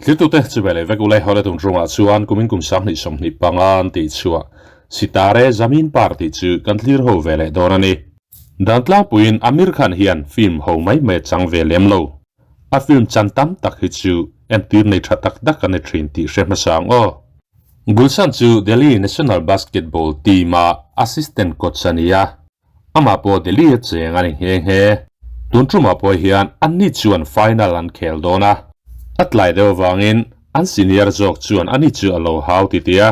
thil tu te chu bele vek ulai hole tung ronga chuan kumin kum sang ni som ni pangan ti chua sitare zamin party chu kan thlir ho vele donani dantla puin Amir Khan hian film ho mai me chang ve lem lo a film chantam tak hi chu en tir nei thatak dak kan trin ti shema sang o Gulsan chu Delhi National Basketball Team assistant coach ania ama po Delhi cheng ani he tuntruma po hian anni chuan final an khel dona atlai deuh wangin an senior jok chuan ani chu alo hau ti tia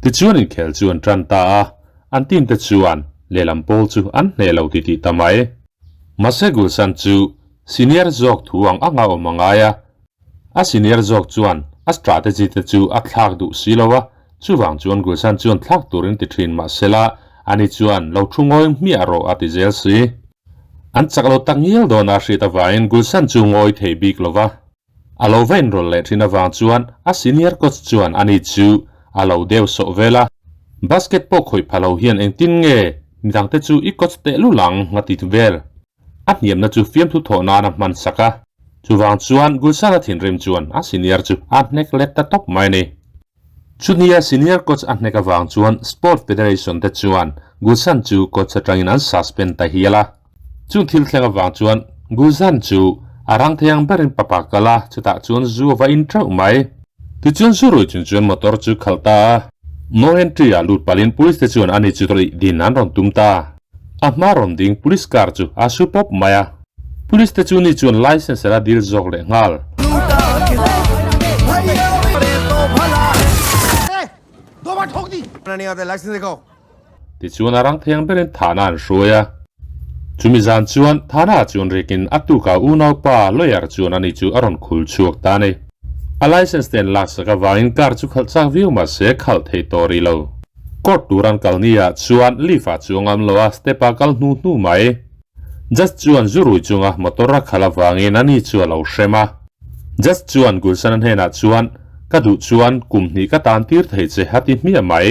ti chuan in khel chuan tranta an team te chuan lelam pol chu an hnelo ti tamai mase Gulsan chu senior jok thuang anga omangaya a senior jok chuan a strategy te chu a thlak du silowa chuwang chuan Gulsan chuan thlak turin ti thin ma sela ani chuan lo thungoi mi aro ati zel si an chaklo tangiel dona rita vain Gulsan chu ngoi thei bik lova alo vein rol le thina wang chuan a senior coach chuan ani chu alo deu so vela basketball khoi phalo hian engtin nge midang te chu I coach te lulang ngati vel a niam na chu fiam thu thona na man saka chuwang chuan Gulsan a thin rem chuan a senior chu a nek let ta top mai ni chunia senior coach a nek awang chuan sport federation te chuan Gulsan chu coach atangin an suspend ta hiala chu thil thleng awang chuan Gulsan chu arang theyang berin papakala chuta chuan zu wa in trau mai ti chuan zurui chuan motor chu khalta no entry a lut palin police te chuan ani chu tori din an ron tumta a maron ding police car chu a su pop maya police te chu ni chuan license ra dil jok le ngal ti chuan arang theyang berin thana an hruaya chumi zan chuan thana chuan rekin atuka unau pa lawyer chuan ani chu aron khul chuak ta nei a license ten la saka wangin car chu khalchak view ma se khal thei tori lo court turan kalnia chuan lifa chuangam lowa stepa kal nu mai just chuan zurui chunga motora khala wangin ani chu lo shema just chuan Gulsan hena chuan kadu chuan kumni ka tan tir thei che hati mi mai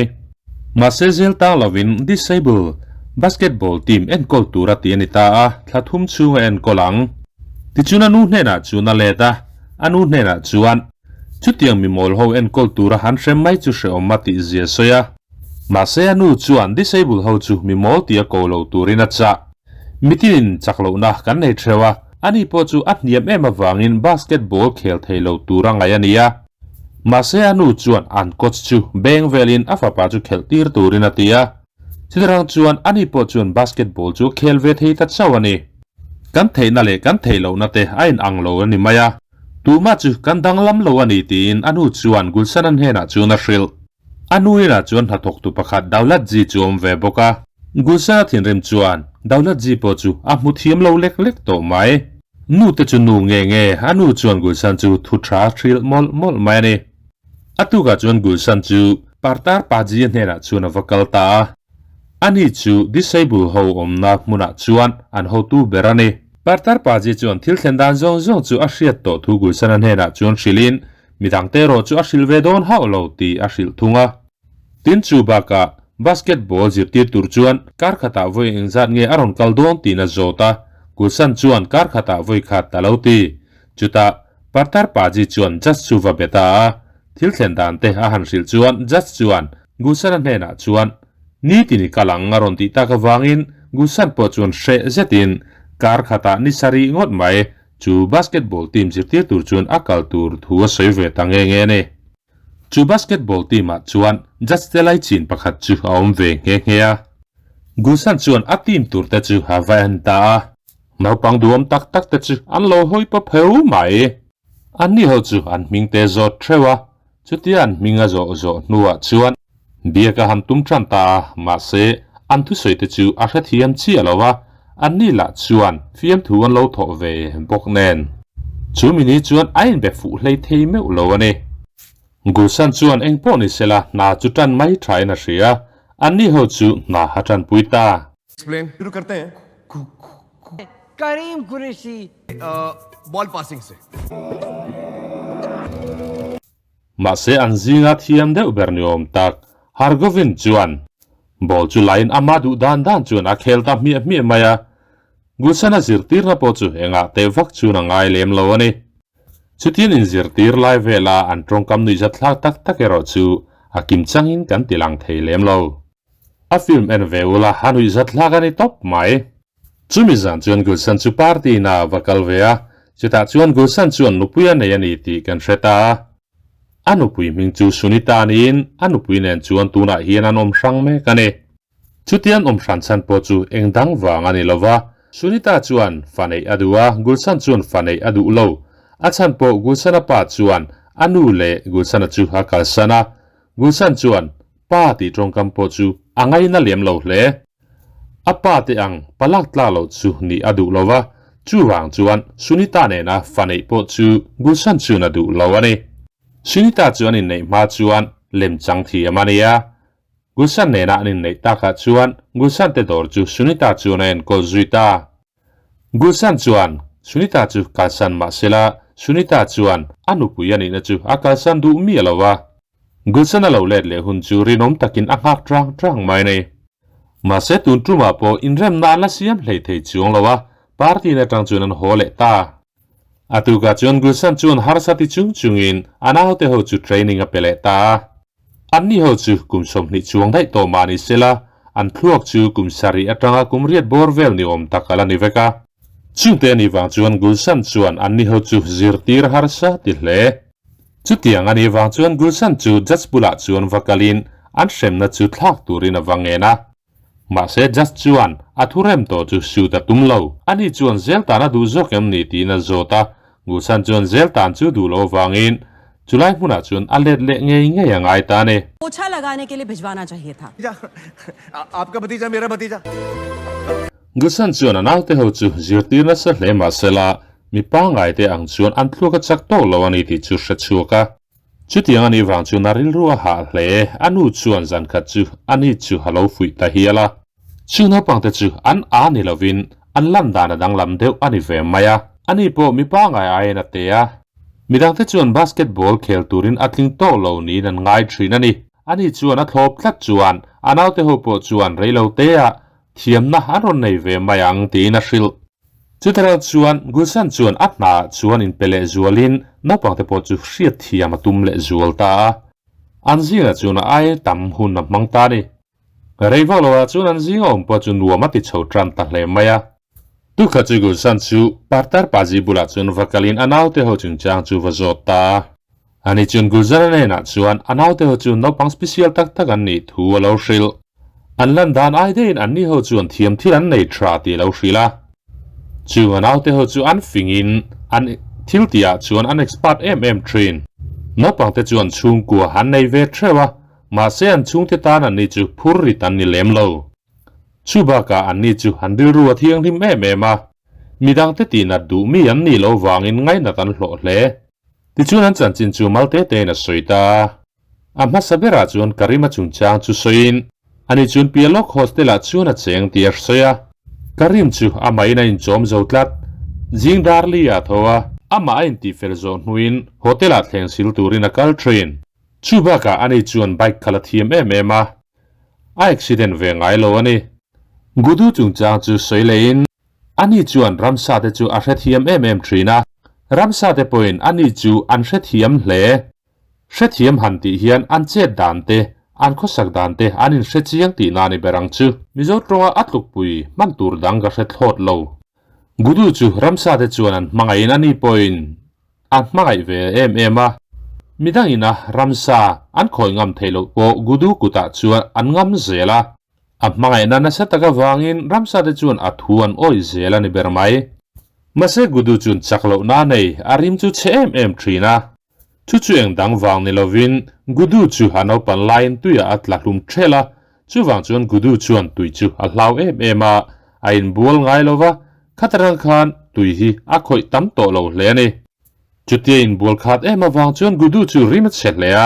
ma se zel ta lovin disable basketball team en kol tura ti anita a thlathum chunga en kolang ti chuna nu hena chuna leta anu hena chuan chutiang mi mol ho en kol tura han rem mai chu she omati zia soya ma se anu chuan disable ho chu mi mol tia kolo turina cha mitin chaklo na kan nei thewa ani po chu atniam em awangin basketball khel theilo tura ngayania ma se anu chuan an coach chu beng velin afapa chu khel tir turina tia chidrang chuan ani po chuan basketball chu khel ve thei ta chawani kan theina le kan theilo na te ain anglo ani maya tuma chu kan danglam lo ani tin anu chuan Gulsan an hena chuna hril anu ina chuan hathok tu pakhat daulat ji chom ve boka Gulsan thin rem chuan daulat ji po chu a mu thiam lo lek lek to mai nu te chu nu nge anu chuan Gulsan chu thu thra thril mol mai ni atuka chuan Gulsan chu partar paji hena chuna vakal ta ani chu disable ho omna muna chuan an ho tu berani partar paji chuan thil thlendan zong chu a hriat to thu Gulsan an hena chuan hrilin midang te ro chu a hril ve don hau lo ti a hril thunga tin chu baka basketball zirti tur chuan kar khata voi engzat nge aron kaldon ti na zota Gulsan chuan kar khata voi khat talo ti chuta partar paji chuan just chu va beta thil thlendan te a han hril chuan just chuan Gulsan an hena chuan ni tini kalang aron ti ta ka wangin Gulsan po chuan hre zetin kar khata ni sari ngot mai chu basketball team zirti tur chuan akal tur thua soi ve tange nge ne chu basketball team a chuan just telai chin pakhat chu aom ve nge a Gulsan chuan a team tur te chu havan ta naupang duam tak te chu an lo hoi pa pheu mai an ni ho chu an ming te zo trewa chu tian minga zo nuwa chuan bia ka han tum tran ta ma se an thu soi te chu a hra thiam chi alowa an ni la chuan fiam thu an lo tho ve bok nen chu mini chuan ain be fu hlei thei me lo ani Gulsan chuan eng po ni sela na chu tan mai thai na ria an ni ho chu na ha tan puita explain शुरू करते हैं करीम Qureshi ball passing से ma se an zinga thiam de uberniom tak hargovin chuan bol chu line amadu dan chuan a khel ta mi maya Gulsan a zirtir na po chu enga te vak chu na ngai lem lo ani ชุดที่นินซิร์ตีร์ไลเวลาอันตรงกำนุยจัดลากตักเอรอจูอากิมจังหินกันติลังเทเลมโลอาฟิล์มเอ็นเวลาฮันุยจัดลากันในท็อปไหมจุมิจันจวนกุสันจูปาร์ตีนาวักลเวียจุดจวนกุสันจวนนุปุยนเนยันอิติกันเชตาอันุปุยมิงจูสุนิตานินอันุปุยเนนจวนตูนาเฮียนันอมสังเมกันเนชุดที่อันอมสันสันปอจูเอ็งดังวางอันนี้ลวะสุนิตาจวนฟันเออดัวกุสันจวนฟันเออดูโลอาชันปอกุสันป้าจวนอันุเลกุสันจูฮักกัลสนากุสันจวนป้าติตรงกำปอจูอังไงนั่นเลี้ยมโลเลอาป้าติอังปลักลาโลจูนี่อดูโลวะจูวางจวนสุนิตาเนนะฟันเอปอจูกุสันจูนอดูโลวะเนสุนิตาจวนในมาจวนเล่มจังที่อามาเนียกุสันเนนะในตากาจวนกุสันเตดอร์จูสุนิตาจวนเองก็จุยตากุสันจวนสุนิตาจูกาสันมาเซลาสุนิตาจวนอนุปุยานินะจูอากาสันดูมีอะไรวะกุสันเราเล็ดเลหุนจูรินอมตักินอักฮักตรังไม่เนมาเซตุนทรูมาโปอินเรมนาลาเซียมเลยเทจวงละวะปาร์ตี้ในตรังจวนันโฮเลตาอาตุกาจวนกุสันจวนฮาร์สัติจุงอินอานาโฮเตโฮจูเทรนนิ่งอเปเลตาอันนี้โฮจูกุมสมนิจวงได้โตมานิเซลาอันพลวกจูกุมสารีอัตรังกุมเรียดบอร์เวลนิอมตักาลานิเวกาจุดเดนิวังจวนกุสันจวนอันนี้โฮจูซิร์ตีร์ฮาร์สัติเลจุดที่อันนี้วังจวนกุสันจูจัสบุลาจวนวักลินอันเชมนัดจุดลักตูรินวังเงนะมาเซจัสจวนอัทุเรมโตจูชูตะตุมโลอันนี้จวนเซลตานาดูโจเกมนิตีนาโจตากุสันจวนเซลตานจูดูโลวังอินจุลัยมุนาจวนอัลเลดเลเงยยังไงตาเน पोछा लगाने के लिए भिजवाना चाहिए था आपका भतीजा मेरा भतीजाกุสันจวนอันเอาเตโฮจูจิรตีนัสเลมาเซลามีปังไงเตอังจวนอันพลูกจักโตโลวันนี้ที่จูเชชัวกะจุดที่อันนี้วังจวนนาริลรัวหาเลอันนู้จวนจันคัดจูอันนี้จูฮัลโลฟุยตาเฮียละจูนับปังเตจูอันอานิลวินอันลันดานดังลำเดียวอันนี้เวมายาอันนี้พอมีปังไงไอ้นัตเตียมีดังเตจวนบาสเกตบอลเคลตูรินอัดลิงโตโลนี้นั่นง่ายทรีนั่นนี่อันนี้จวนอัดทบพลัดจวนอันเอาเตโฮปจวนเรลเตียเทียมนะอันรอนในเวมายังตีนัชิลจุดเรื่องจวนกุสันจวนอัดนาจวนอินเปเลจวลินนับปังเตปจูเชียเทียมาตุมเลจวลตาอันซิงจวนไอตัมหุนนับมังตานี่เรย์ว่าเราจวนอันซิงอมปจูนัวมาติดชาวตรันตักเลมายาทุกขจูกุสันจูปาร์ตาร์ปาจิบุลาจวนวักลินอันเอาเตโฮจุนจางจูวจตาอันนี้จวนกุสันเนนัจวนอันเอาเตโฮจุนนับปังสเปเชียลตักกันนี่ทัวลาวชิลอันลันดานไอเดนอันนี้โฮจวนเทียมที่รันในทราตีลาวชิลาจูอันเอาเตโฮจูอันฟิงอินอันทิลติอาจวนอันเอ็กซ์พาร์ตทรีนนับปังเตจวนชุงกัวหันในเวทเทวะมาเซียนชุงเตตานันนี่จูพูริตันนี่เลมโลชูบากาอันนี้จูฮันดิรัวที่ยังที่แม่มามีดังเตตีนัดดูมีอันนี้เราวางอินไงนัดอันโหลเลที่จูนั้นจันจินจูมัลเตเตนัสสวยตาอามาสเบราจวนการิมาจุนจางจูสวยนอันนี้จูนเปียล็อกโฮสเตลาจูนัดเสียงเตียร์สวยการิมจูอามาอินาอินจอมโจทลัดจิงดาร์ลีอาทัวอามาอินที่เฟลโซนหุอินโฮเทลาเทงซิลตูรินักอัลเทรนชูบากาอันนี้จูนไบค์คาลทีมมาไอเอ็กซิเดนเวงไอโลอันนี้กูดูจุงจางจูสวยเลยนอันนี้จวนรัมซาเตจูอาเชทีมทรีนะรัมซาเตปอยน์อันนี้จูอันเชทีมเล่เชทีมหันตีเฮียนอันเจดดานเตอันข้อสักดานเตอันนี้เชทียังตีนานิเบรังจูมิโซตรงอัตลุกปุยมันตูร์ดังกระเชทโหดโลกูดูจูรัมซาเตจวนอันมังไงนันนี่ปอยน์อันมังไงเวมามิดังอินะรัมซาอันคอยงำเทโลโปกูดูกุตาจวนอันงำเซลาอับมังไงนั่นเสตกวางอินรัมซาเดจวนอัฐวนโอยเซลานิเบรมัยมาเสกุดูจุนจักโลนาเนยอาริมจูเชทรีนะชุเองดังวางนิลวินกูดูจูฮันเอาปันไลน์ตุยอัตลักลุมเชลาจูวางจวนกูดูจวนตุยจูอัลลาวมาไอน์บัวไงโลวะขัดรังคานตุยฮีอักคอยตั้มโตโลเลนีจุดที่อินบัวขัดมาวางจวนกูดูจูริมเชลเลีย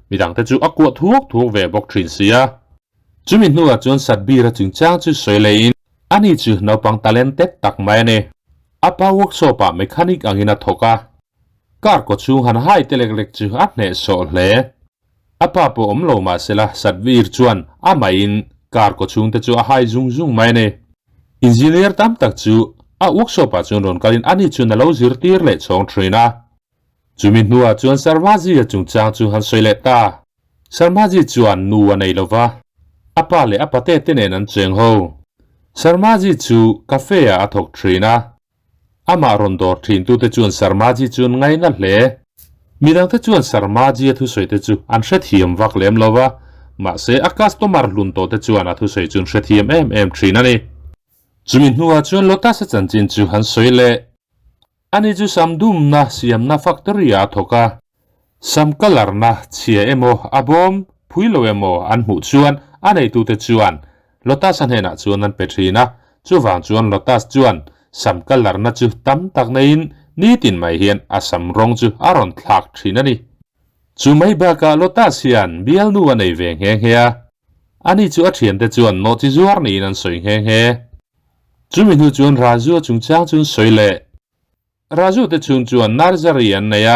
มีดังแต่จูอักวดทุกเวบอกทรินเซียจูมินัวจวนสัตบีระจึงจ้างจูสวยเลยอินอันนี้จูนับปังตาเลนเต็ดตักไม่เนอาปาเวิร์กช็อปเมคานิกอังอินาทกาการกดชูหันให้เตเล็กๆจูอันเนโซเลอาปาปอมโลมาเซลาสัตวีร์จวนอามาอินการกดชูแต่จูอาให้จุงไม่เนอินจิเนียร์ตามตักจูอาเวิร์กช็อปจวนรอนการินอันนี้จูนัลโลจิร์ตีร์เลชองทรีนา จุมินัวจวนสารมาจีจุงจางจูหันสวยเลตาสารมาจีจวนนัวในโลวะอปาเลอปาเตติเนนันเจงโฮสารมาจีจูกาเฟ่อาทกทรีนะอามารอนดอร์ทรินตุเตจวนสารมาจีจวนไงนั่นเลมีดังเตจวนสารมาจีทุสวยเตจูอันเชทียมวักเลมโลวะมาเซอากาสตมาร์ลุนโตเตจวนอาทุสวยจุนเชทียมทรีนั่นเองจุมินัวจวนโลตัสจันจินจูหันสวยเลอันนี้จูซัมดุมนะเสียมนะฟักตอรี่อาทกะซัมคัลร์นะเชียเอโมอาบอมพุยโลเอโมอันหูจวนอันไหนตูเตจวนโลตัสอันเห็นจวนนั้นเปทีนะจูวางจวนโลตัสจวนซัมคัลร์นะจูตั้มตักในอินนี่ตินไม่เห็นอาซัมรองจูอารอนทลักทีนั่นนี่จูไม่บากาโลตัสยันเบียลนัวในเวงเฮงเฮียอันนี้จูอัดเห็นเตจวนโนติจวร์นี่นั่นสวยเฮงเฮจูมินูจวนราจูจุงจ้างจุนสวยเล่ราจูเตจุนจวนนาร์จารีอันเนีย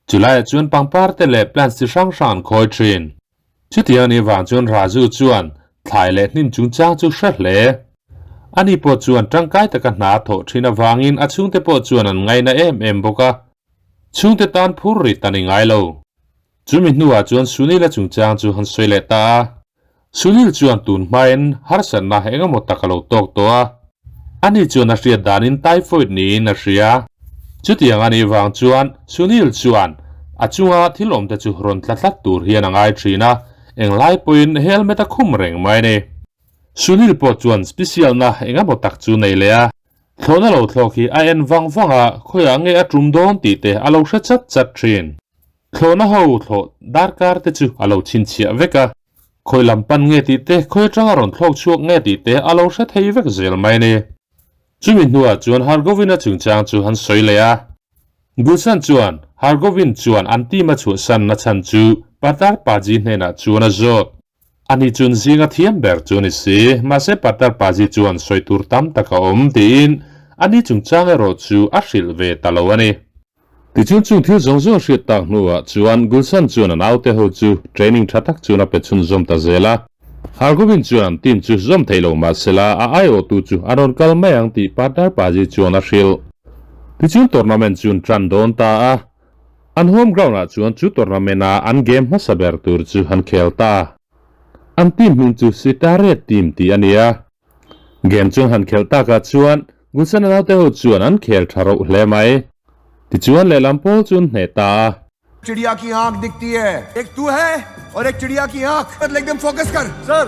จุลายจวนปังปาร์เตเล่แปลนสิช่างช่างคอยทรินจุดเดียวนี้วางจวนราจูจวนถ่ายเล่นินจุงจ้างจุเชดเล่อันนี้ปวดจวนจังไกตะกันนาโถทรินวางอินอาชุงเตปวดจวนอันไงนะบกะชุงเตตันพูริตันไงโลจูมินูอาจวนสุนิลจุงจ้างจุหันสวยเล่ตาสุนิลจวนตุนมาอินฮาร์สันนะเองหมดตะกะโลตกตัวอันนี้จวนนักเรียนดานินไตฟอยด์นี้นักเรียจุดอย่างอันนี้วางจวนสุนิลจวนอาจวนที่ลมแต่จุรนทัดตูเรียนงไอทรีนะเองไล่ปอยน์เฮลเมตะคุมเร่งไม่เนี่ยสุนิลปวดจวนสเปเชียลนะเองหมดตักจูในเลยอะทนเราทอกที่ไอเอ็นวังอะคุยอังเงอจุมโดนตีเตอเราเช็ดจัดทรีนทนเราทอดาร์การ์เตจูอเราชินเชียเวกะคุยลำปันเงตีเตคุยจังอรอนทอกช่วงเงตีเตอเราเช็ดให้เวกเซลไม่เนี่ยจูมินัวจวนฮาร์โกวินจุงจางจูหันสวยเลยอะกุสันจวนฮาร์โกวินจวนอันตีมาชวสันนัชันจูปัตตาร์ปาจีเนนะจวนจอดอันนี้จุนซิงะเทียมเบอร์จวนสิมาเซปัตตาร์ปาจีจวนสวยตูร์ตัมตะกอมตีนอันนี้จุงจางเอโรจูอาชิลเวตาลวันนี้ที่จุนจุงที่จงจงชิดตักนัวจวนกุสันจวนเอาเตหูจูเทรนนิ่งชัดตักจวนเป็นจุนจอมตาเซล่าฮาร์โกวินจวนทีมจูจอมเทโลมาเซล่าไอโอตูจูอารอนคัลไม่ยังที่ปัตตาร์ปาจีจวนอาชิลที่จุนทัวร์นาเมนต์จุนทรันโดนตาอันโฮมกราวน์จวนจุทัวร์นาเมนต์อันเกมมาสเบอร์ตูร์จูฮันเคลตาอันทีมมินจูสิตาเรตทีมที่อันเนียเกมจูฮันเคลตากาจวนกุศลนาเตหูจวนอันเคลทารุเลไหมที่จวนเลลัมโพจุนเนตา चिड़िया की आंख दिखती है एक तू है और एक चिड़िया की आंख मतलब एकदम फोकस कर सर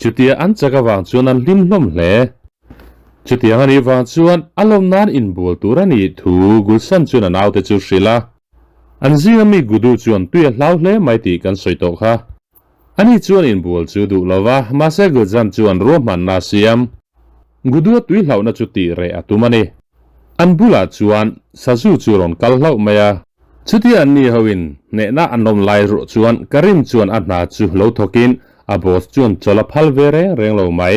จุดที่อันจะกวางจวนอันลิ้มล้มเล่จุดที่อันนี้วางจวนอารมณ์นั้นอินบัวตัวนี้ถูกุศลจวนเอาแต่จุดสิละอันซีนมีกุดูจวนตัวเล่าเล่ไม่ตีกันสวยตกฮะอันนี้จวนอินบัวจุดูละวะมาเสกกุศลจวนรวมมันนาเซียมกุดูตัวเล่าน่าจุดที่เรียตุมันเออันบุลาจวนสะจูจูรอนกัลเล่าไม่อะจุดที่อันนี้เขาวินเนน่าอันนมไลรุจวนกริมจวนอันนาจูเล่าทกินอาบอสจวนจลพัลเวเรเรงเล่าไม่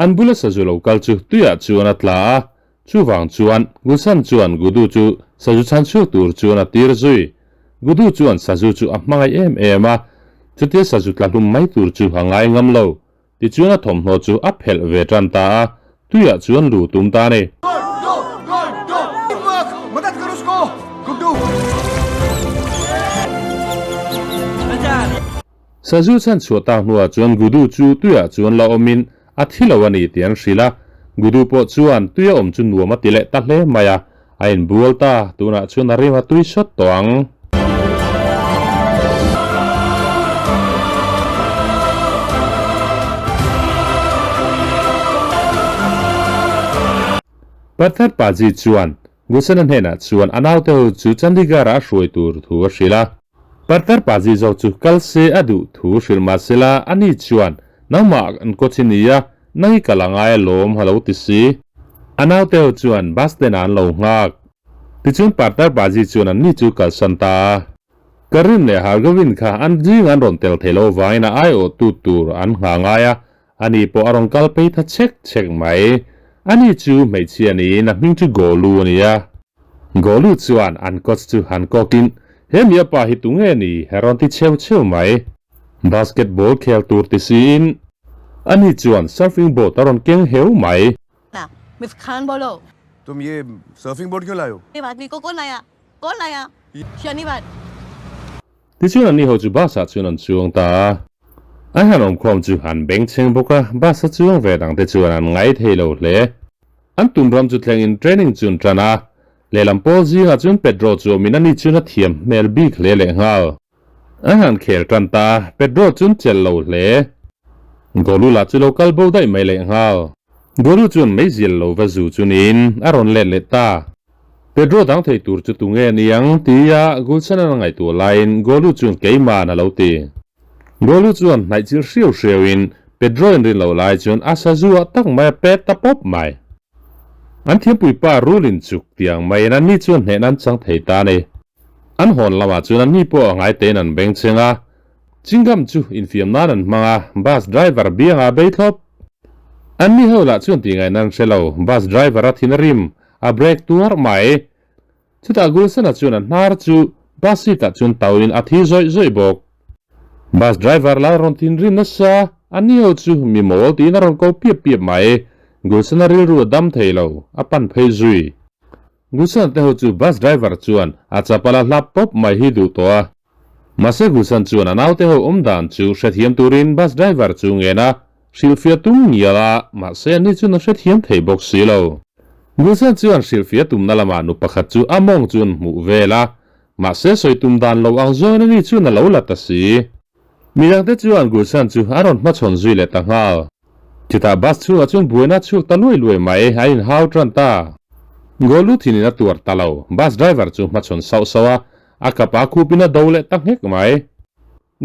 อันบุลสะจูเล่ากัลจูตัวจวนอัตลาจูวางจวนกุศลจวนกุดูจูสะจูชันชูตูร์จวนอัตตีร์จุยกุดูจวนสะจูจูอัพมังไอมาจุดที่สะจูตลุมไม่ตูร์จูหังไองำเล่าที่จวนทอมโนจูอัพเฮลเวจันตาตัวจวนลูตุมตาเนमदद कर उसको गुड्डूสะจูชันชัวตาหัวจวนกุดูจูตัวจวนลาอมินอาทิลวันนี้เตียงศิลากุดูปอจวนตัวอมจุนหัวมาติเลตัดเลมายาไอ้บัวตาตัวน่ะชวนนารีมาตุยชดตวงปัตตาร์ปาจีจวนกุศลเห็นจวนอันเอาเตอจูจันดิการาช่วยตูร์ทัวศิลาปัตตาร์ปาจีจะจูคัลเซอดูทัวศิลมาศิลาอันนี้จวนน้ำมากอันโคชินียานั่งกำลังไอ้ลมฮัลโหลติสีอันเอาเตอจวนบัสเดนันลงหักที่จวนปัตตาร์ปาจีจวนอันนี้จูกัลสันตากริมเนี่ยฮาร์กวินค่ะอันจีงันรอนเตลเทโลไว้นะไอโอตูตูร์อันห่างไอ้อันนี้พออารมณ์กัลไปทัดเช็คไหมอันนี้จูไม่เชียนี่นะมิ่งจูโกลูนี่โกลูจวนอันก็จูหันก็กินเฮียป่าหิตุงเงี้ยนี่เฮรอนที่เชี่ยวไหมบาสเกตบอลเคลตูร์ติซิน anh hi chuan surfing boat aron keng heu mai ना मिस खान बोलो तुम ये सर्फिंग बोर्ड क्यों लाए हो ये आदमी को कौन लाया शनिवार ti chuan ani ho chu bus a chuan an chuang ta a han om khom chu han beng cheng boka bus a chuang ve dang te chuan an ngai theilo hle an tum ram chu thleng in training chun trana lelam pol ji nga chun pedro chu min ani chun a thiam mel bik hle le ngal a han khel tran ta pedro chun chel lo hle golu la chu local bo dai mai le ngal golu chun mai zil lo va zu chun in aron le le ta Pedro dang thei tur chu tu nge niang tia gulsana ngai tu line golu chun keima na lo ti golu chuan nai chil hriu hriu in Pedro in rin lo lai chun asazu tak mai pet ta pop mai an thiam pui pa rulin chuk tiang mai na ni chuan he nan chang thei ta nei an hon lama chuan an ni po ngai te nan beng chenga chingam chu in fiam nan an manga bus driver bianga beithlop an ni hola chuan ti ngai nan shelo bus driver a thin rim a break tuar mai chuta gulsana chuan an hnar chu bus ta chuan tawin a thi zoi zoi bok bus driver la ron tin rin na sa ani ho chu mi mol ti na ron ko piep piep mai gulsana ril ru dam theilo a pan phei zui gulsan te ho chu bus driver chuan a chapala hlap pop mai hi du to mase gulsan chuan anaw te ho dan chu hrethiam turin bus driver chu ngena silfia tum niala ma se ni chu na hrethiam thei bok silo gulsan chuan silfia tum na lama nu pakhat chu among chun mu vela ma se soi tum dan lo ang zo ni chu na lo la ta si mirang te chuan gulsan chu aron ma chon zui le ta ngal chita bus chu achun buena chu ta loi loi mai hain hau tran ta golu thini na tuar talo bus driver chu ma chon sau sawa akapa khupina dole ta hek mai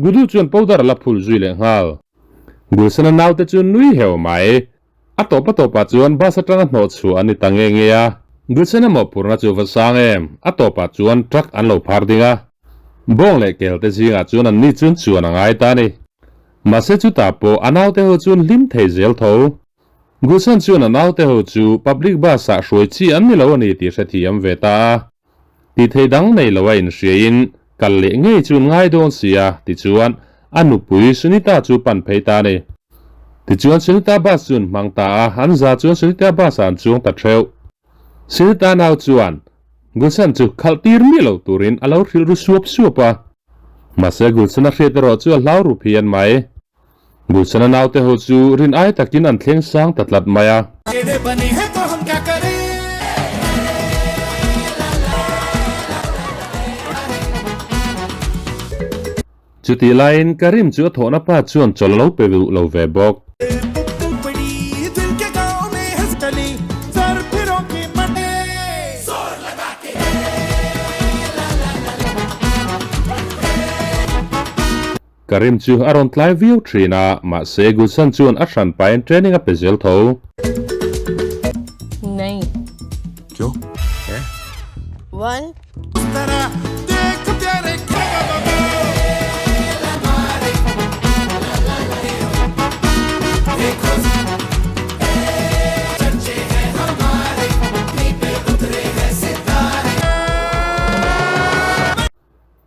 gudu chuan powdar la phul zui le ngal gulsan naw te chu nui heu mai atopa chuan bus atana no chu ani tange nge ya gulsan mo purna chu vasang em atopa chuan truck an lo phar dinga bong le kel te zinga chuan an ni chun chuan angai ta ni mase chu ta po anaw te ho chun lim thei zel tho gulsan chuan anaw te ho chu public bus a hroi chi an ni lo ani ti hre thiam ve ta ti thei dang nei lo in hriin kal le ngei chun ngai don sia ti chuan anu pui sunita chu pan phei ta ni ti chuan sunita bus chun mangta han za chuan sunita bus an chung ta threu sunita naw chuan gulsan chu khaltir mi lo turin alo hril ru suap suapa mase gulsan a hret ro chu hlau ru phian mai gulsan naw te ho chu rin ai takin an thleng sang tatlat maya बने हैं तो हम क्या करें chuti line karim chu thona pa chuan chol lo pe lo ve bok बड़ी दिल के गांव में हंस चली सर फिरों की मने जोर लगा के karim chu aron tlai view trina ma se gulsan chuan a hran pain training a pezel tho नहीं क्यों है वन उस तरह देख प्यारे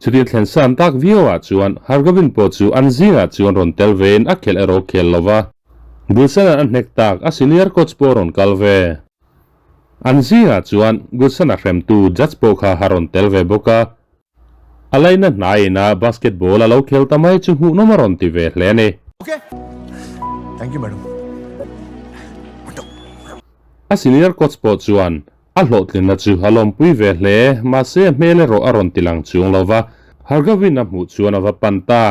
chuti thlen san tak view a chuan hargovin po chu an zinga chuan ron tel vein a khel ero khel lova gulsan an hnek tak a senior coach po ron kalve an zinga chuan gulsan a hrem tu judge po kha haron tel ve boka alaina naina basketball alo khel tamai chu hu nomaron ti ve hle ni okay thank you madam a senior coach po chuan a hlotlin na chu halom pui ve hle ma se mele ro aron tilang chung lova hargovin na mu chuan ava panta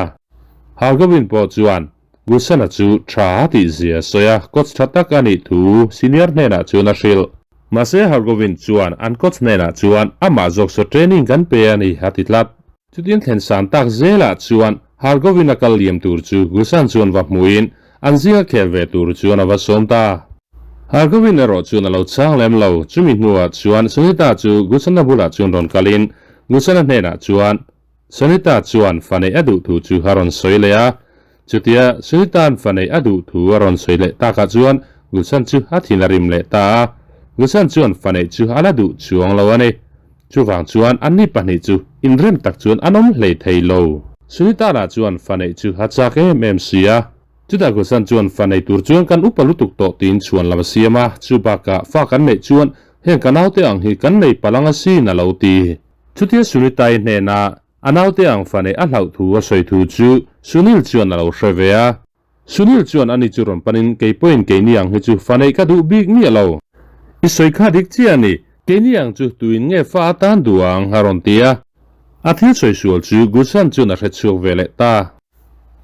hargovin po chuan gulsan a chu tha ti zia soya coach thatak ani thu senior nena chu na hril ma se hargovin chuan an coach nena chuan ama jok so training kan pe ani hatitlat chutin thlen san tak zela chuan hargovin a kal liam tur chu gulsan chuan va muin an zinga khel ve tur chuan ava somta hargovin ero chuan alo chang lem lo chumi hnuwa chuan sunita chu gulsan bula chuan ron kalin gulsan hnena chuan sunita chuan fanei adu thu chu haron soilea chutia sunitan fanei adu thu aron soile taka chuan gulsan chu hathinarim le ta gulsan chuan fanei chu aladu chuang lo ani chuwang chuan anni pahnih chu inrem tak chuan anom hlei thei lo sunita la chuan fanei chu hachake mem sia chú ta gusan chuan fan nei tur chuan kan upalutuk to tin chuan lama siama chu baka fa kan nei chuan heng kanaute ang hi kan nei palanga si na lo ti chutia sunitai hne na anaute ang fa nei a hlau thu a soi thu chu sunil chuan alo hrevea sunil chuan ani churon panin ke point ke ni ang hi chu fa nei ka du big ni alo isoi kha dik chi ani ke ni ang chu tuin nge fa tan duang haron tia a thil soi sual chu gusan chu na hre chuak vele ta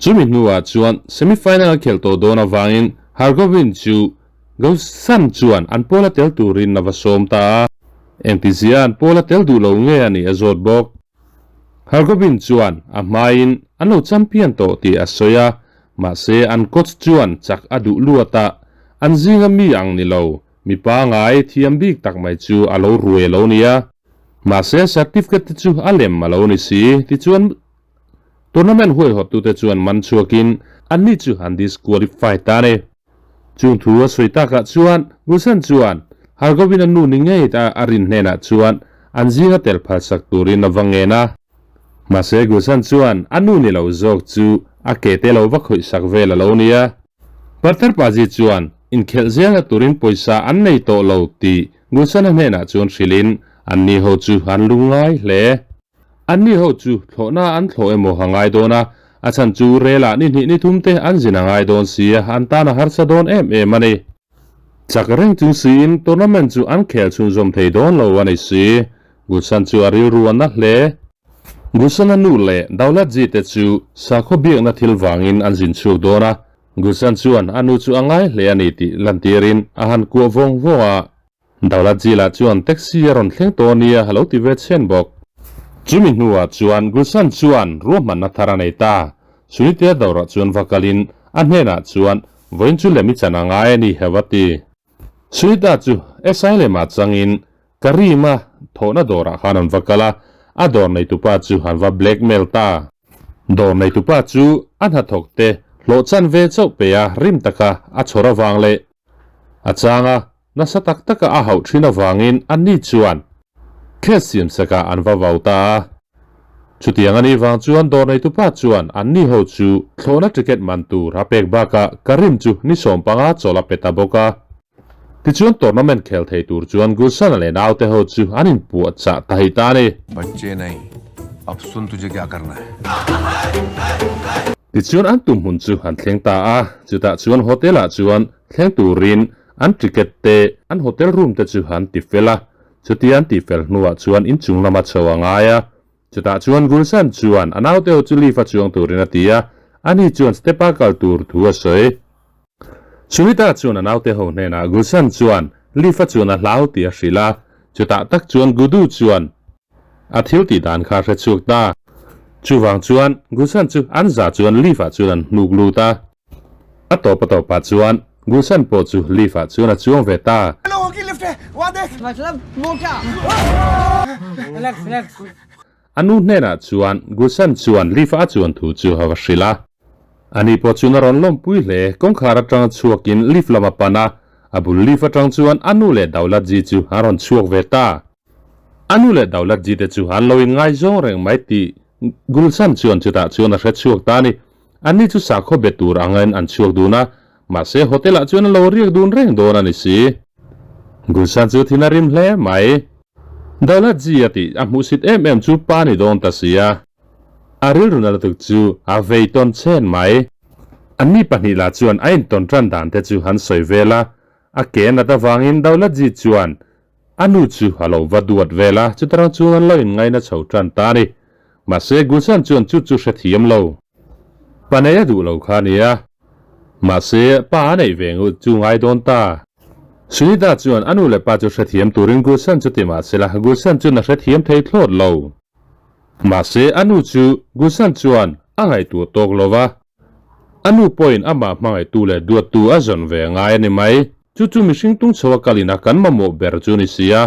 chumi nuwa chuan semifinal khel to dona wangin hargovin chu gosan chuan an pola tel turin na vasom ta entisian pola tel du lo nge ani azot bok hargovin chuan a main ano champion to ti asoya ma se an coach chuan chak adu luata an zinga mi ang ni lo mi pa ngai thiam bik tak mai chu alo ruwe lo nia ma se certificate chu alem malo ni si ti chuan tournament hoi hot tu te chuan man chuakin an ni chu han disqualify ta ne chung thua soita ka chuan gusan chuan hargovin nu ni nge ta arin hena chuan an zinga tel phal sak turin awangena ma se gusan chuan anu ni lo zok chu a ke te lo va khoi sak vela lo nia partar paji chuan in khel zenga turin poisa an nei to lo ti gusan hena chuan shilin an ni ho chu han lungai hle an ni ho chu thona an thlo emo hangai dona achan chu rela ni thumte an zinangai don sia an ta na harsa don em ani chakreng chu sin tournament chu an khel chu zom thei don lo ani si gusan chu aril ruan na hle gusan anu le daulat ji te chu sakho biak na thil wangin an jin chu dona gusan chuan anu chu angai hle ani ti lantirin a han ku vong vonga daulat ji la chuan taxi ron thleng to nia halo ti ve chen bok chumi nuwa chuan gusan chuan roman na thara nei ta sunite dawra chuan vakalin an hena chuan voin chu lemi chana ngai ni hewati sunita chu esaile ma changin karima thona dora hanan vakala a dor nei tupa chu hanwa blackmail ta dor nei tupa chu an hathokte lo chan ve chau pe ya rim taka a chora wangle a changa na satak taka a hau thina wangin an ni chuan khesiam saka an va vauta chutiang ani wang chuan dor nei tupa chuan an ni ho chu thlona ticket man tu rapek baka karim chu ni som panga chola peta boka ti chuan tournament khel thei tur chuan gusan le naute ho chu anin pu cha tai ta ne बच्चे नहीं अब सुन तुझे क्या करना है ti chuan an tum hun chu han thleng ta a chuta chuan hotel a chuan thleng turin an ticket te an hotel room te chu han ti fela chuti an ti fel nuwa chuan in chung lama chawanga ya chuta chuan gulsan chuan anaute ho chu lifa chuang turin atia ani chuan stepa kal tur thua soi sunita chuan anaute ho hna gulsan chuan lifa chuan a hlau ti a hrila chuta tak chuan gudu chuan a thil ti dan kha hre chuk ta chuwang chuan gulsan chu an za chuan lifa chuan nuklu ta a to pa chuan gulsan po chu lifa chuan a chuang ve ta लोगों की लिफ्ट है वहां देख मतलब मोटा relax anu hna chuan gulsan chuan lifa chuan thu chu hawa hrila ani po chuna ron lom pui hle kong khara tang chuakin lif lama pana abul lifa tang chuan anu le daulat ji chu haron chuak ve ta anu le daulat ji te chu han loin ngai zong reng mai ti gulsan chuan chuta chuan a hre chuak ta ni ani chu sakho betur angen an chuak duna ma se hotel a chuan lo riak dun reng don ani si gulsan chu thinarim hle mai daulat ji ati a musit chu pa ni don ta sia aril runal tuk chu a veiton chen mai ani pani la chuan ain ton tran dan te chu han soi vela a ke na ta wangin daulat ji chuan anu chu halo vaduat vela chutarang chuan lo in ngai na chho tran ta ni ma se gulsan chuan chu hre thiam lo panaya du lo kha nia ma se pa nei vengu chu ngai don ta sunita chuan anu le pa chu hre thiam turin gulsan chu ti ma se la gulsan chu na hre thiam thei thlot lo ma se anu chu gulsan chuan angai tu tok lova anu point ama mangai tu le duat tu a zon ve ngai ni mai chu mishing tung chawa kalina kan mamo ber chu ni sia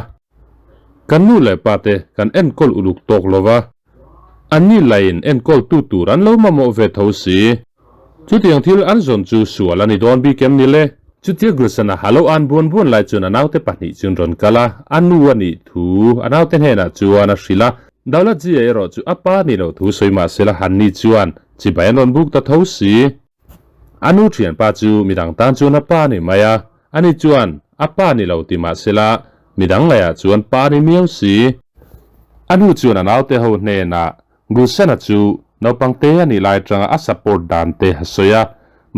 kan nu le pate kan en kol uluk tok lova ani lain en kol tu tur an lo mamo ve tho si chu tiang thil an zon chu sualani don bi kem ni le chu tia gulsana halo an bon lai chuna naute pahni chun ron kala anu ani thu anaute hena chuan a hrila daulat ji ero chu apa ni lo thu soima sela han ni chuan chi bayan ron buk ta tho si anu thian pa chu midang tan chuan a pa ni maya ani chuan a pa ni lo ti ma sela midang la ya chuan pa ni miau si anu chuan an autte ho hne na gusana chu no pangte ani lai tanga a support dan te hasoya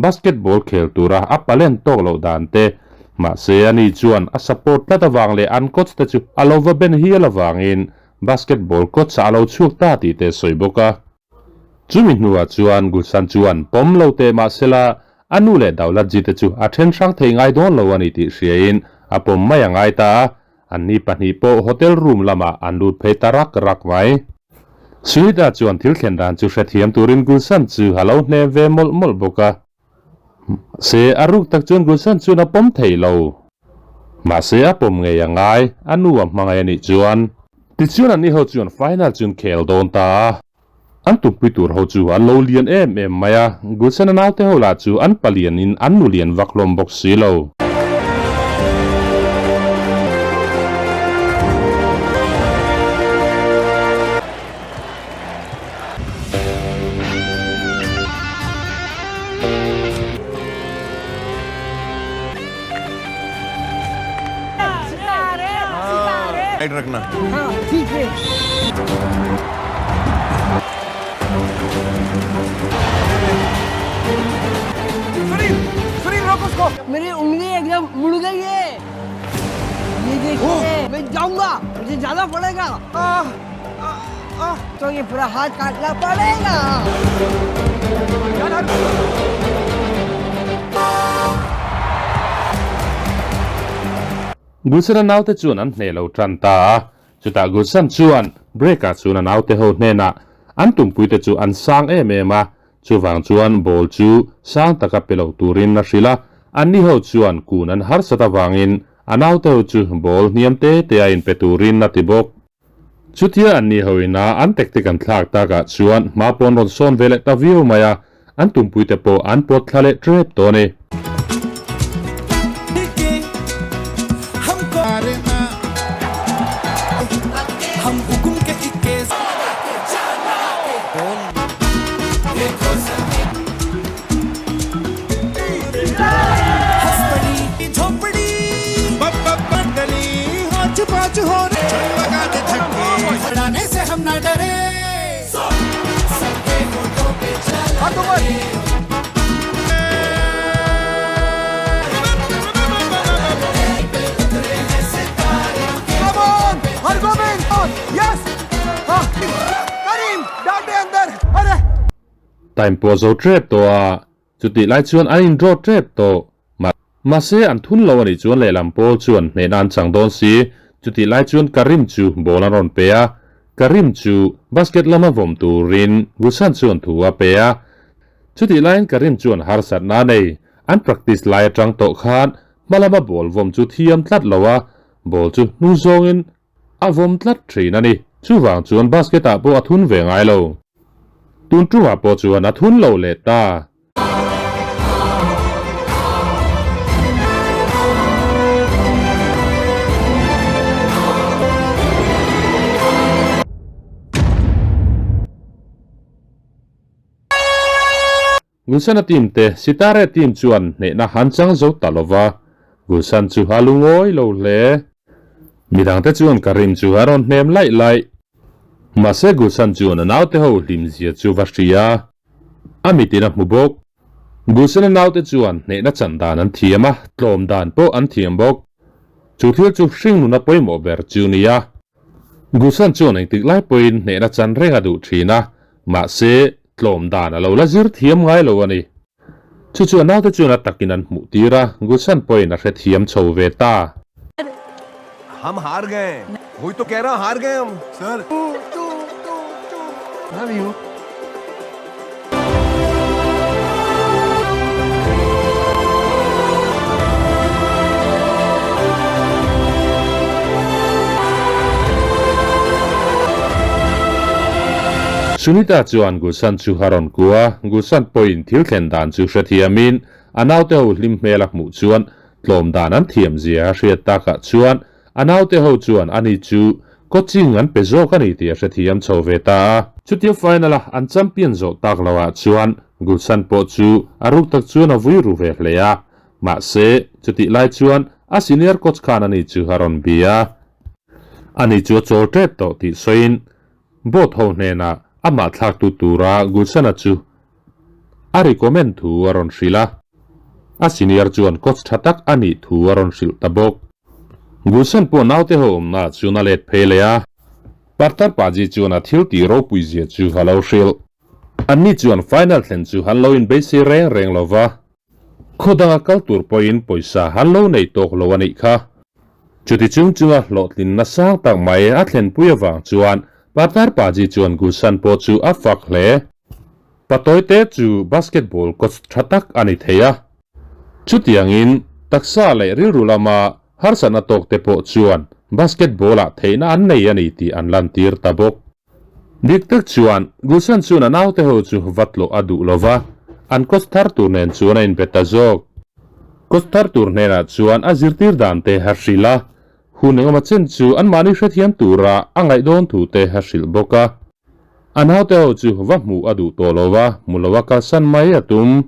basketball khel tura a palen tok lo dan te ma se ani chuan a support ta wang le an coach ta chu alova ben hi la wangin basketball coach alo chuk ta ti te soiboka chumi nuwa chuan gusan chuan pom lo te ma sela anu le dawla ji te chu a then sang thei ngai don lo ani ti hriain a pom mai angai ta anni pani po hotel room lama anlut phei tarak rak mai suida chuan thil khen dan chu hrethiam turin gusan chu halo hne ve mol mol boka se aruk tak chuan gusan chu na pom thei lo ma se a pom nge angai anu am mangai ani chuan ti chuan ani ho chuan final chun khel don ta an tumpi tur ho chu an lo lian em maya gusan an autte ho la chu an palian in an nu lian vaklom box si lo side रखना मेरी उंगली एकदम मुड़ गई है ये देखिए मैं जाऊंगा मुझे जाना पड़ेगा तो ये पूरा हाथ काटना पड़ेगा gusan an autte chuan an hne lo tran ta chuta gusan chuan break a chuan an autte ho hne na an tumpui te chu an sang em a chuwang chuan ball chu sang taka pelo turin na hrila anni ho chuan kun an har sata wangin an autte ho chu ball niam te a in peturin na tibok chutia anni hoina an tektik an thlak ta ka chuan ma pon ron son vele ta view maya an tumpui te po an pot thlale trap to ne हम हुकुम के इक्के हंसपड़ी झोंपड़ी बंडली हाथ पाँच हो रहे लगा दे धक्के लड़ाने से हम ना डरे सबके होठों पे चलाए time po zo trap to a chuti lai chuan an in draw trap to ma se an thun lo ani chuan le lam pol chuan ne nan chang don si chuti lai chuan karim chu bola ron pe a karim chu basket lama vom tu rin gusan chuan thu a pe a chuti lai karim chuan har sat na nei an practice lai tang to khan malama bol vom chu thiam tlat lowa bol chu nu zongin a vom tlat thin ani chu wang chuan basket a po a thun ve ngai lo tun tu a po chuan a thun lo le ta gusan a team te sitare team chuan ne na hanchang zo talova gusan chu halungoi lo le midang te chuan karim chu aron hnem lai mase gusan chuan anaute ho lim zia chu varia amitina mubok gusan anaute chuan ne na chandan an thiama tlom dan po an thiam bok chu thil chu hring nu na poimo ber chu nia gusan chuan ang tik lai poin ne na chan renga du thina ma se tlom dan alo la zir thiam ngai lo ani chu chu anaute chuan atakin an mu tira gusan poin a hre thiam chho ve ta हम हार गए वही तो कह रहा हूं, हार गए हम sir love you sunita chuan gusan chu haron kuwa gusan point thil khen dan chu hrethiamin anaute ho lim hmelak mu chuan tlom dan an thiam zia hriat ta ka chuan anaute ho chuan ani chu coaching an pezo ka ni ti hrethiam chho ve ta chutia final an champion zo tak lawa chuan gu san po chu aruk tak chuan a vui ru ve hlea ma se chuti lai chuan a senior coach khan ani chu haron bia ani chu chol tet to ti soin bot ho hna ama thlak tu tura gu sana chu a recommend thu aron shila a senior chuan coach thatak ani thu aron shil tabok gu san po naute ho na chuna let phelea partar paji chuan a thil ti ro puizia chu halo shil ani chuan final thlen chu hanlo in base reng lova khodanga kaltur point poisa hanlo nei tok lo ani kha chuti chunga lotlin na sang tak mai a thlen puya wang chuan partar paji chuan gu san po chu a fak hle patoite chu basketball coach thatak ani theya chutiangin taksa le rirulama harsana tok te po chuan basketball a theina an nei ani ti an lan tir tabok diktak chuan gusan chuan anaute ho chu vatlo adu lova an kostar turnen chuan in betazok kostar turnena chuan azirtir dante harshila hunengama chen chu an mani hrethiam tura angai don thu te harshil boka anaute ho chu vamu adu tolova mulowa ka san mai atum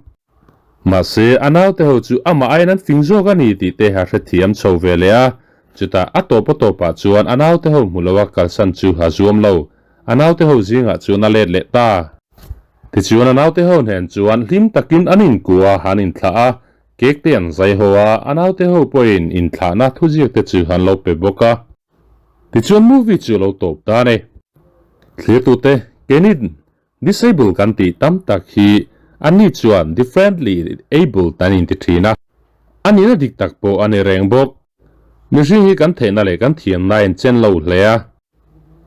mase anaute ho chu ama ainan fingzok ani ti te hrethiam chhovelea chuta atopa chuan anaute ho mulowa ka san chu hazuam lo anaute ho zinga chuan a let le ta ti chuan anaute ho nen chuan hlim takin anin kuwa hanin thla a kek te an zai hoa anaute ho poin in thla na thujiak te chu han lo pe boka ti chuan movie chu lo top ta ne thlir tu te kenin disable kan ti tam tak hi ani chuan differently able tanin ti thina ani na dik tak po ani reng bok mihring hi kan theina le kan thiam na en chen lo hlea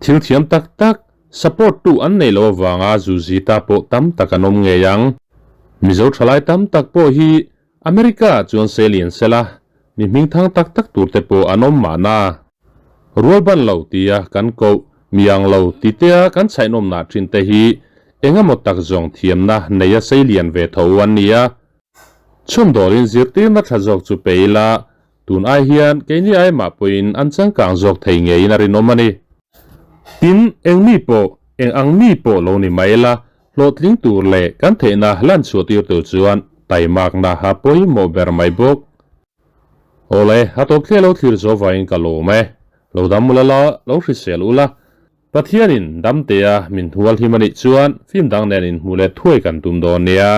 thil thiam tak tak support tu an nei lo wanga zuzi ta po tam takanom nge yang mizo thalai tam tak po hi America chuan selien sela mi ming thang tak tak tur te po anom mana rualban lo tia kan ko miang lo titea kan chainom na thin te hi engamo tak zong thiam na neya selien ve tho an nia chum dorin zirtir na thazok chu peila tun ai hian keini ai ma poin an changkang zok thei nge in arinomani tin engmi po angmi po lo ni maila lotling tur le kan theina lan chutir tu chuan taimak na ha poi mo ber mai bok ole hatok thelo thlir zo vain ka lo me lo dam mulala lo hrisel ula pathianin damtea min thual himani chuan film dang nenin mule thuai kan tum don nia